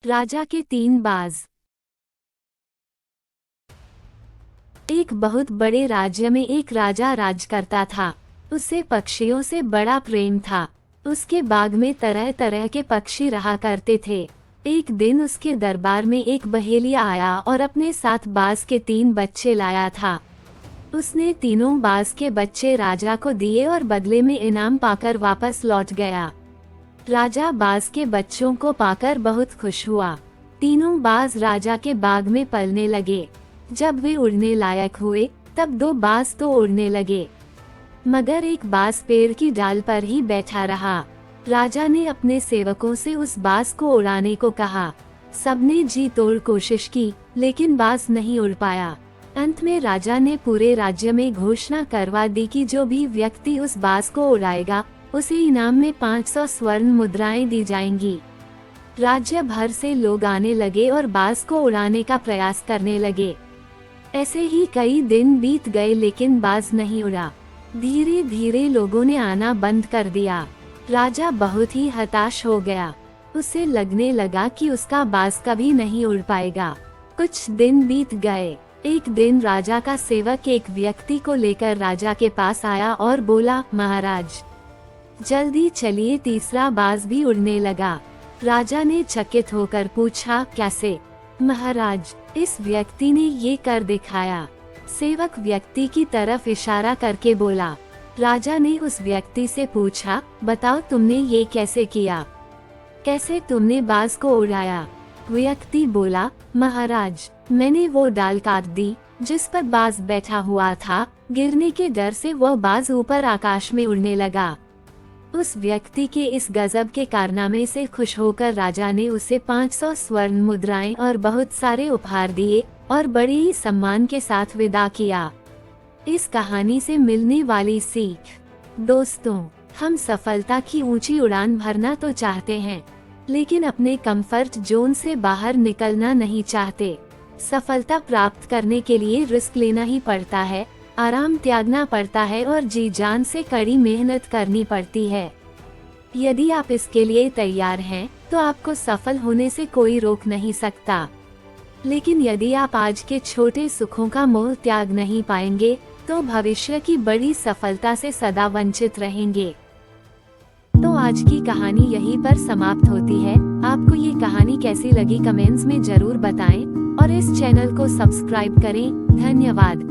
राजा के 3 बाज। एक बहुत बड़े राज्य में एक राजा राज करता था। उसे पक्षियों से बड़ा प्रेम था। उसके बाग में तरह तरह के पक्षी रहा करते थे। एक दिन उसके दरबार में एक बहेलिया आया और अपने साथ बाज के 3 बच्चे लाया था। उसने तीनों बाज के बच्चे राजा को दिए और बदले में इनाम पाकर वापस लौट गया। राजा बाज के बच्चों को पाकर बहुत खुश हुआ। तीनों बाज राजा के बाग में पलने लगे। जब वे उड़ने लायक हुए तब 2 बाज तो उड़ने लगे, मगर एक बाज पेड़ की डाल पर ही बैठा रहा। राजा ने अपने सेवकों से उस बाज को उड़ाने को कहा। सबने जी तोड़ कोशिश की, लेकिन बाज नहीं उड़ पाया। अंत में राजा ने पूरे राज्य में घोषणा करवा दी कि जो भी व्यक्ति उस बाज को उड़ाएगा उसे इनाम में 500 स्वर्ण मुद्राएं दी जाएंगी। राज्य भर से लोग आने लगे और बाज को उड़ाने का प्रयास करने लगे। ऐसे ही कई दिन बीत गए, लेकिन बाज नहीं उड़ा। धीरे धीरे लोगों ने आना बंद कर दिया। राजा बहुत ही हताश हो गया। उसे लगने लगा कि उसका बाज कभी नहीं उड़ पाएगा। कुछ दिन बीत गए। एक दिन राजा का सेवक एक व्यक्ति को लेकर राजा के पास आया और बोला, महाराज जल्दी चलिए, तीसरा बाज भी उड़ने लगा। राजा ने चकित होकर पूछा, कैसे? महाराज, इस व्यक्ति ने ये कर दिखाया। सेवक व्यक्ति की तरफ इशारा करके बोला। राजा ने उस व्यक्ति से पूछा, बताओ तुमने ये कैसे किया? कैसे तुमने बाज को उड़ाया? व्यक्ति बोला, महाराज मैंने वो डाल काट दी जिस पर बाज बैठा हुआ था। गिरने के डर से वह बाज ऊपर आकाश में उड़ने लगा। उस व्यक्ति के इस गजब के कारनामे से खुश होकर राजा ने उसे 500 स्वर्ण मुद्राएं और बहुत सारे उपहार दिए और बड़े ही सम्मान के साथ विदा किया। इस कहानी से मिलने वाली सीख। दोस्तों, हम सफलता की ऊंची उड़ान भरना तो चाहते हैं, लेकिन अपने कंफर्ट जोन से बाहर निकलना नहीं चाहते। सफलता प्राप्त करने के लिए रिस्क लेना ही पड़ता है, आराम त्यागना पड़ता है और जी जान से कड़ी मेहनत करनी पड़ती है। यदि आप इसके लिए तैयार हैं, तो आपको सफल होने से कोई रोक नहीं सकता। लेकिन यदि आप आज के छोटे सुखों का मोह त्याग नहीं पाएंगे, तो भविष्य की बड़ी सफलता से सदा वंचित रहेंगे। तो आज की कहानी यहीं पर समाप्त होती है। आपको ये कहानी कैसी लगी कमेंट्स में जरूर बताएं और इस चैनल को सब्सक्राइब करें। धन्यवाद।